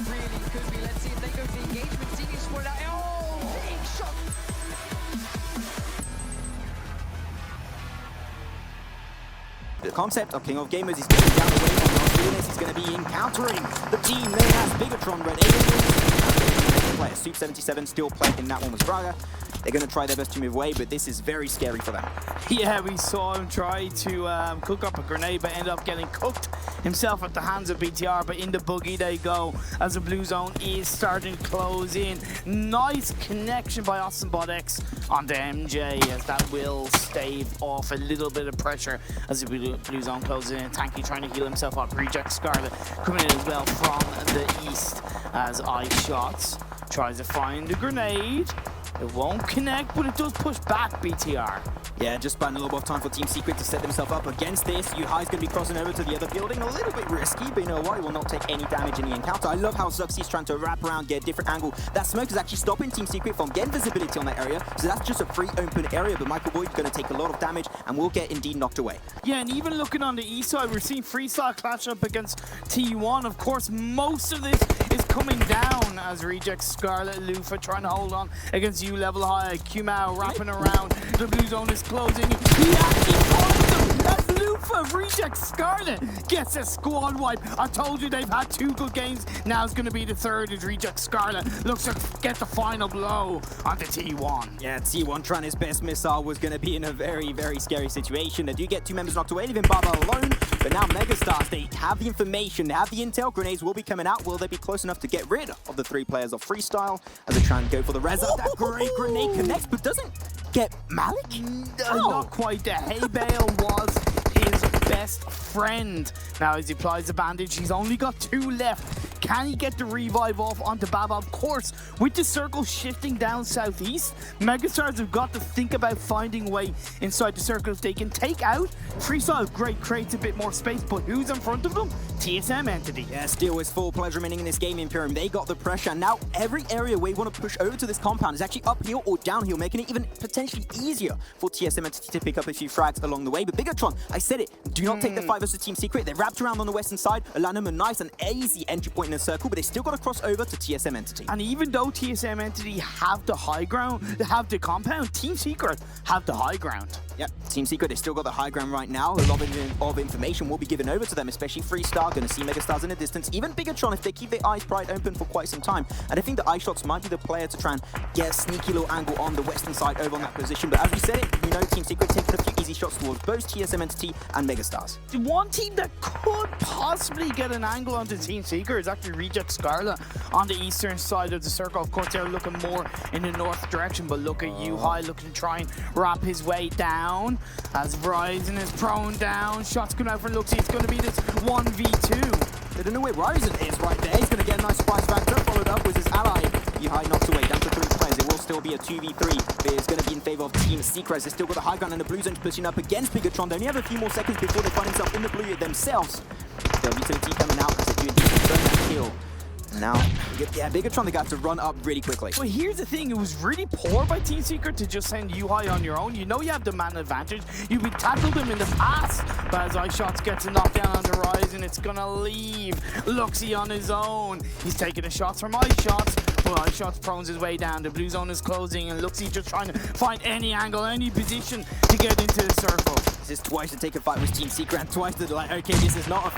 Really could be. Let's see if they go to the engagement. Seeing split out. Oh, big shot. The concept of King of Gamers is getting down the way from Lars. He's going to be encountering the team known as Bigatron Red Aliens. Player Soup 77 still playing in that one was Braga. They're going to try their best to move away, but this is very scary for them. Yeah, we saw him try to cook up a grenade, but end up getting cooked himself at the hands of BTR. But in the buggy they go as the blue zone is starting to close in. Nice connection by AwesomeBotX onto MJ, as that will stave off a little bit of pressure as the blue zone closes in. Tanky trying to heal himself up. Reject Scarlet coming in as well from the east as iShots tries to find the grenade. It won't connect, but it does push back BTR. Yeah, just spending a little bit of time for Team Secret to set themselves up against this. Yuhai's going to be crossing over to the other building. A little bit risky, but you know what? He will not take any damage in the encounter. I love how Zuxy's trying to wrap around, get a different angle. That smoke is actually stopping Team Secret from getting visibility on that area. So that's just a free open area, but Michael Boyd's going to take a lot of damage and will get indeed knocked away. Yeah, and even looking on the east side, we're seeing Freestyle clash up against T1. Of course, most of this is coming down as Reject Scarlet, Lufa trying to hold on against U level high. Qmao wrapping around. The blue zone is closing. He actually finds them as Lufa, Reject Scarlet gets a squad wipe. I told you they've had 2 good games. Now it's going to be the third as Reject Scarlet looks to get the final blow onto T1. Yeah, T1 trying his best. Missile was going to be in a very, very scary situation. They do get 2 members knocked away, leaving Baba alone. But now Megastars, they have the information, they have the intel. Grenades will be coming out. Will they be close enough to get rid of the 3 players of Freestyle as they try and go for the res up? That great grenade connects, but doesn't get Malik? Not quite. The hay bale was his best friend. Now as he applies the bandage, he's only got 2 left. Can he get the revive off onto Baba? Of course, with the circle shifting down southeast, Megastars have got to think about finding a way inside the circle. If they can take out Freestyle, great, creates a bit more space, but who's in front of them? TSM Entity. Yeah, still is full pleasure remaining in this game, Imperium. They got the pressure. Now every area where you want to push over to this compound is actually uphill or downhill, making it even potentially easier for TSM Entity to pick up a few frags along the way. But Bigatron, I said it, do not take the fight versus Team Secret. They're wrapped around on the western side, allowing them a nice and easy entry point in a circle, but they still got to cross over to TSM Entity. And even though TSM Entity have the high ground, they have the compound, Team Secret have the high ground. Yep, Team Secret, they still got the high ground right now. A lot of information will be given over to them, especially Freestar. Going to see Megastars in the distance. Even Bigatron, if they keep their eyes bright open for quite some time. And I think the iShots might be the player to try and get a sneaky little angle on the western side over on that position. But as we said it, you know, Team Secret taking a few easy shots towards both TSM Entity and Megastars. The one team that could possibly get an angle onto Team Secret is actually Reject Scarlet on the eastern side of the circle. Of course, they're looking more in the north direction, but look at Yuhai looking to try and wrap his way down as Ryzen is prone down. Shots coming out for Luxy. It's going to be this 1v2. They don't know where Ryzen is right there. He's going to get a nice surprise factor, followed up with his ally. Yuhai knocks away, down to 3 players. It will still be a 2v3, but it's going to be in favor of Team Secret. They still got the high ground and the blue zone's pushing up against Bigatron. They only have a few more seconds before they find themselves in the blue themselves. The utility coming out as they do indeed confirm that kill. Now, yeah, Bigatron, they got to run up really quickly. Well, here's the thing. It was really poor by Team Secret to just send Yuhai on your own. You know you have the man advantage. You've been tackled him in the past. But as iShots gets a knockdown on the Horizon, it's going to leave Luxy on his own. He's taking the shots from iShots. Well, iShots prones his way down. The blue zone is closing, and Luxy just trying to find any angle, any position to get into the circle. This is twice to take a fight with Team Secret, and twice to like, okay, this is not a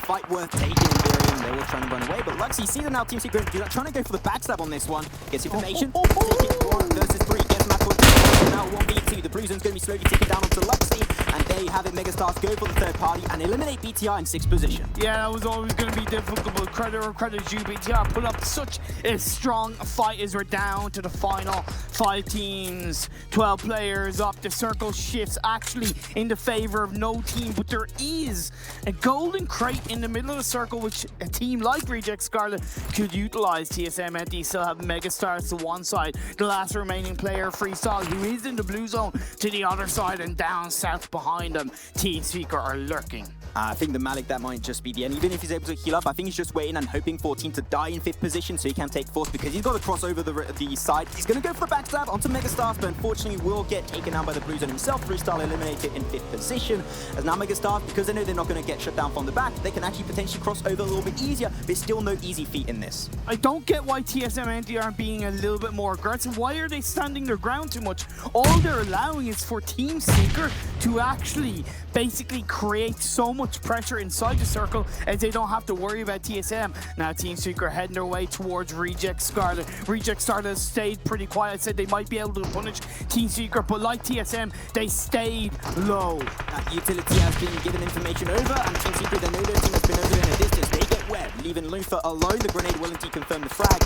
fight worth taking. Imperium, they were trying to run away, but Luxy, see them now, Team Secret trying to go for the backstab on this one. Gets information, taking 1 versus 3, gets map for now 1v2. The blue zone's going to be slowly ticking down onto Luxy, and there you have it. Megastars go for the third party and eliminate BTR in 6th position. Yeah, that was always going to be difficult, but credit or credit due. BTR put up such a strong fight as we're down to the final 5 teams, 12 players up. The circle shifts actually in the favor of no team, but there is a golden crate in the middle of the circle which a team like Reject Scarlet could utilize. TSM Entity still have Megastars to one side, the last remaining player Freestyle, who is in the blue zone, to the other side, and down south behind them Team Secret are lurking. I think the Malik, that might just be the end. Even if he's able to heal up, I think he's just waiting and hoping for a team to die in 5th position so he can take 4th, because he's got to cross over the side. He's going to go for the backstab onto Megastars, but unfortunately will get taken down by the Blues and himself. Freestyle eliminated in 5th position. As now Megastars, because they know they're not going to get shut down from the back, they can actually potentially cross over a little bit easier. There's still no easy feat in this. I don't get why TSM NT are being a little bit more aggressive. Why are they standing their ground too much? All they're allowing is for Team Seeker to actually basically create so much pressure inside the circle as they don't have to worry about TSM. Now Team Seeker heading their way towards Reject Scarlet. Reject Scarlet stayed pretty quiet, said they might be able to punish Team Seeker, but like TSM, they stayed low. That utility has been given information over, and Team Secret, they know their team has been over in a distance. They get wet, leaving Luther alone. The grenade will indeed confirm the frag.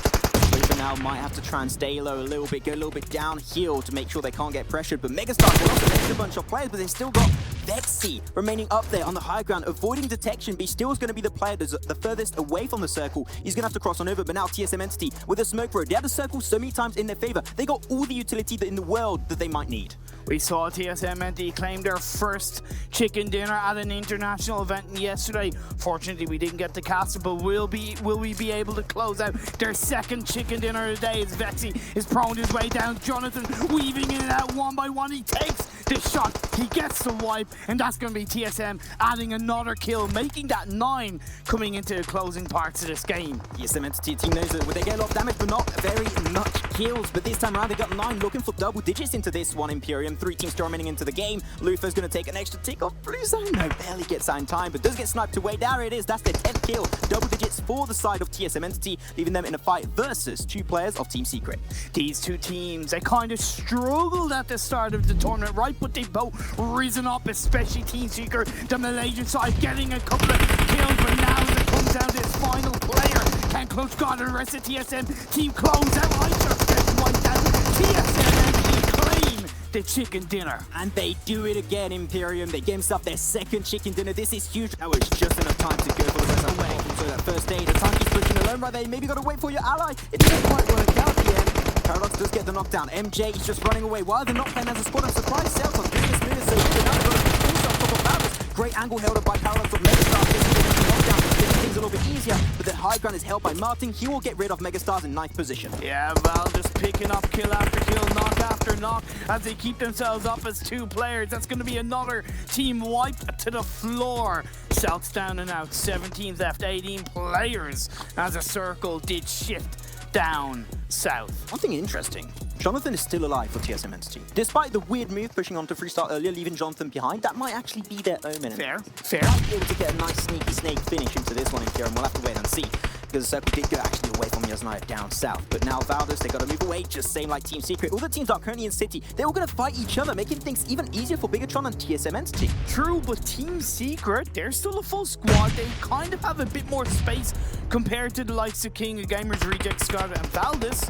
Luther now might have to try and stay low a little bit, go a little bit downhill to make sure they can't get pressured. But Megastar will also make a bunch of players, but they still got Vexy remaining up there on the high ground, avoiding detection. B still is going to be the player that's the furthest away from the circle. He's going to have to cross on over, but now TSM Entity with a smoke road. They had the circle so many times in their favor. They got all the utility in the world that they might need. We saw TSM NT claim their first chicken dinner at an international event yesterday. Fortunately, we didn't get the cast, but will we be able to close out their second chicken dinner of the day as Vexy is prone his way down. Jonathan weaving in and out one by one. He takes the shot, he gets the wipe, and that's going to be TSM adding another kill, making that 9 coming into the closing parts of this game. TSM Entity team knows that they get a lot of damage, but not very much kills. But this time around, they got 9, looking for double digits into this one. Imperium, 3 teams storming into the game. Luther's going to take an extra tick off Blue Zone. No, barely gets in time, but does get sniped away. There it is. That's their 10th kill. Double digits for the side of TSM Entity, leaving them in a fight versus 2 players of Team Secret. These 2 teams, they kind of struggled at the start of the tournament, right? But they've both risen up, especially Team Seeker, the Malaysian side, getting a couple of kills. But now as it comes down to this final player, can Clutch guard the rest of TSM team close out? I just get wiped out. TSM clean the chicken dinner. And they do it again, Imperium. They get themselves their second chicken dinner. This is huge. That was just enough time to go for the rest away. So that first aid, the time keeps pushing alone right there. Maybe got to wait for your ally. It didn't quite work out yet. Paradox does get the knockdown. MJ is just running away while they're not playing as a squad. I'm surprised Cells on doing this minute, so they're now got to also on top of Paradox. Great angle held up by Paradox of Megastar. This is getting the knockdown, making things a little bit easier, but the high ground is held by Martin. He will get rid of Megastars in 9th position. Yeah, Val just picking up kill after kill, knock after knock, as they keep themselves up as 2 players. That's going to be another team wiped to the floor. South's down and out, 7 teams left, 18 players, as a circle did shift down south. One thing interesting, Jonathan is still alive for TSM Entity. Despite the weird move pushing onto Freestyle earlier, leaving Jonathan behind, that might actually be their omen. Fair. Might be able to get a nice sneaky snake finish into this one in Imperium. We'll have to wait and see, because the circle did go actually away from Yasnaya down south. But now Valdez, they got to move away, just same like Team Secret. All the teams are currently in City. They're all going to fight each other, making things even easier for Bigatron and TSM Entity. True, but Team Secret, they're still a full squad. They kind of have a bit more space compared to the likes of King of Gamers, Reject Scarlet, and Valdez.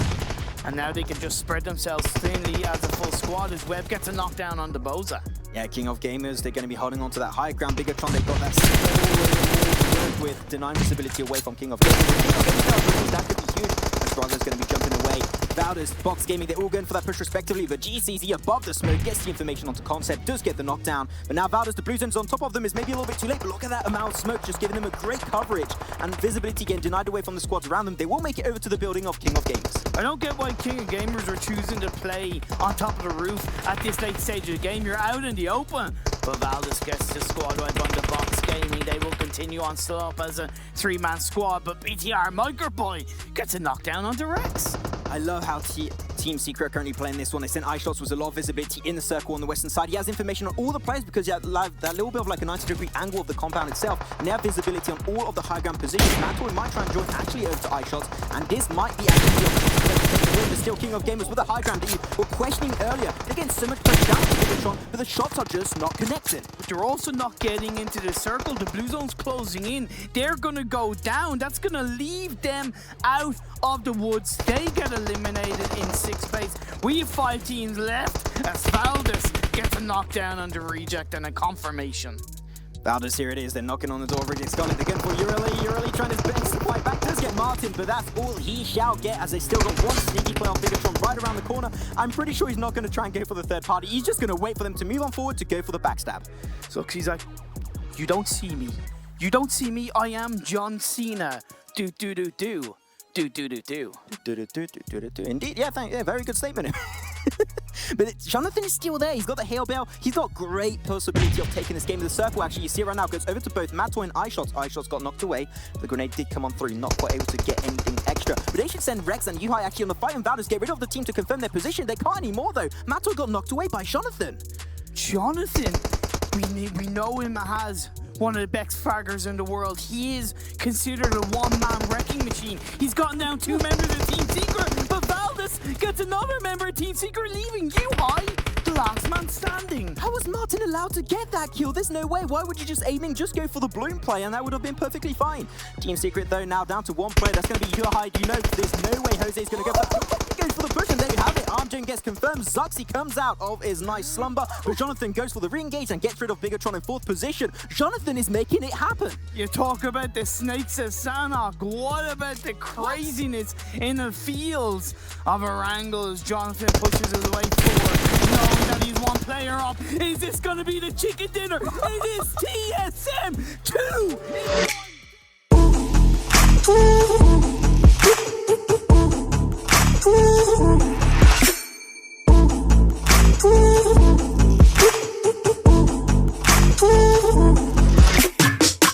And now they can just spread themselves thinly as a full squad as Webb gets a knockdown on the Boza. Yeah, King of Gamers, they're going to be holding on to that high ground. Bigatron, they've got that to work with, denying visibility away from King of Gamers. King of Gamers, that could be huge. Strugler's going to be jumping away. Valdez, Box Gaming, they're all going for that push respectively. The GCZ above the smoke gets the information onto Concept, does get the knockdown. But now Valdez, the Blue Zone's on top of them, is maybe a little bit too late. But look at that amount of smoke, just giving them a great coverage. And visibility getting denied away from the squads around them. They will make it over to the building of King of Gamers. I don't get why King of Gamers are choosing to play on top of the roof at this late stage of the game. You're out in the open. But Valdez gets the squad right on the Box Gaming. They will continue on still up as a 3-man squad. But BTR Microboy gets a knockdown onto Rex. I love how Team Secret are currently playing this one. They sent ice shots with a lot of visibility in the circle on the western side. He has information on all the players because he had that little bit of like a 90-degree angle of the compound itself. And they have visibility on all of the high ground positions. Mantle might try and join actually over to ice shots, and this might be actually the opportunity to win. But still, King of Gamers with a high ground that you were questioning earlier. They're getting so much pressure down to Bigatron, but the shots are just not connected. But they're also not getting into the circle. The Blue Zone's closing in. They're going to go down. That's going to leave them out of the woods. They get eliminated in 6th place. We have 5 teams left as Valdez gets a knockdown under Reject and a confirmation. Valdez, here it is. They're knocking on the door of Reject Scarlet. They're going for Urali. Urali trying his best to fight back. Does get Martin, but that's all he shall get as they still got one sneaky play on Bigatron right around the corner. I'm pretty sure he's not going to try and go for the third party. He's just going to wait for them to move on forward to go for the backstab. So he's like, You don't see me. You don't see me. I am John Cena. Do do do do. Do do do do. Indeed, yeah, yeah, very good statement. But Jonathan is still there. He's got the hail bell. He's got great possibility of taking this game to the circle. Actually, you see it right now. Goes over to both Matto and iShots. iShots got knocked away. The grenade did come on through. Not quite able to get anything extra. But they should send Rex and Yuhai actually on the fight and Valdez. Get rid of the team to confirm their position. They can't anymore though. Matto got knocked away by Jonathan. Jonathan, we know him as one of the best fraggers in the world. He is considered a one-man wrecking machine. He's gotten down 2 members of Team Secret, but Valdez gets another member of Team Secret, leaving Yuhai the last man standing. How was Martin allowed to get that kill? There's no way. Why would you just aiming? Just go for the Bloom play, and that would have been perfectly fine. Team Secret, though, now down to 1 player. That's going to be Yuhai. Do you know there's no way Jose's going to go for that? He goes for the push, and there you have it. Armjane gets confirmed. Zuxi comes out of his nice slumber, but Jonathan goes for the re-engage and gets rid of Bigatron in 4th position. Jonathan is making it happen. You talk about the snakes of Sanhok. What about the craziness in the fields of Erangel as Jonathan pushes his way forward, knowing that he's 1 player up? Is this going to be the chicken dinner? It is TSM 2!